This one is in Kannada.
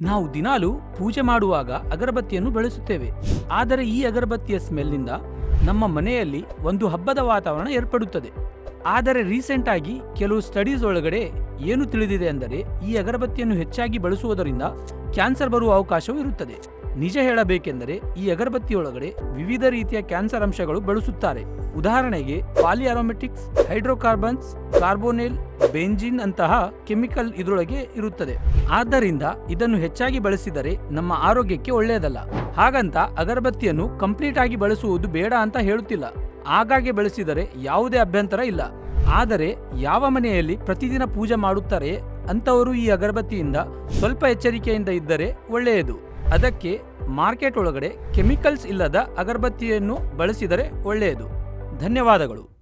ನಾವು ದಿನಾಲು ಪೂಜೆ ಮಾಡುವಾಗ ಅಗರಬತ್ತಿಯನ್ನು ಬಳಸುತ್ತೇವೆ. ಆದರೆ ಈ ಅಗರಬತ್ತಿಯ ಸ್ಮೆಲ್ನಿಂದ ನಮ್ಮ ಮನೆಯಲ್ಲಿ ಒಂದು ಹಬ್ಬದ ವಾತಾವರಣ ಏರ್ಪಡುತ್ತದೆ. ಆದರೆ ರೀಸೆಂಟ್ ಆಗಿ ಕೆಲವು ಸ್ಟಡೀಸ್ ಒಳಗಡೆ ಏನು ತಿಳಿದಿದೆ ಅಂದರೆ ಈ ಅಗರಬತ್ತಿಯನ್ನು ಹೆಚ್ಚಾಗಿ ಬಳಸುವುದರಿಂದ ಕ್ಯಾನ್ಸರ್ ಬರುವ ಅವಕಾಶವೂ ಇರುತ್ತದೆ. ನಿಜ ಹೇಳಬೇಕೆಂದರೆ ಈ ಅಗರಬತ್ತಿಯೊಳಗಡೆ ವಿವಿಧ ರೀತಿಯ ಕ್ಯಾನ್ಸರ್ ಅಂಶಗಳು ಬಳಸುತ್ತಾರೆ. ಉದಾಹರಣೆಗೆ ಪಾಲಿಅರೋಮೆಟಿಕ್ಸ್, ಹೈಡ್ರೋಕಾರ್ಬನ್ಸ್, ಕಾರ್ಬೋನೇಲ್, ಬೆಂಜಿನ್ ಅಂತಹ ಕೆಮಿಕಲ್ ಇದರೊಳಗೆ ಇರುತ್ತದೆ. ಆದ್ದರಿಂದ ಇದನ್ನು ಹೆಚ್ಚಾಗಿ ಬಳಸಿದರೆ ನಮ್ಮ ಆರೋಗ್ಯಕ್ಕೆ ಒಳ್ಳೆಯದಲ್ಲ. ಹಾಗಂತ ಅಗರಬತ್ತಿಯನ್ನು ಕಂಪ್ಲೀಟ್ ಆಗಿ ಬಳಸುವುದು ಬೇಡ ಅಂತ ಹೇಳುತ್ತಿಲ್ಲ. ಆಗಾಗ್ಗೆ ಬಳಸಿದರೆ ಯಾವುದೇ ಅಭ್ಯಂತರ ಇಲ್ಲ. ಆದರೆ ಯಾವ ಮನೆಯಲ್ಲಿ ಪ್ರತಿದಿನ ಪೂಜೆ ಮಾಡುತ್ತಾರೆ ಅಂತವರು ಈ ಅಗರಬತ್ತಿಯಿಂದ ಸ್ವಲ್ಪ ಎಚ್ಚರಿಕೆಯಿಂದ ಇದ್ದರೆ ಒಳ್ಳೆಯದು. ಅದಕ್ಕೆ ಮಾರ್ಕೆಟ್ ಒಳಗಡೆ ಕೆಮಿಕಲ್ಸ್ ಇಲ್ಲದ ಅಗರಬತ್ತಿಯನ್ನು ಬಳಸಿದರೆ ಒಳ್ಳೆಯದು. ಧನ್ಯವಾದಗಳು.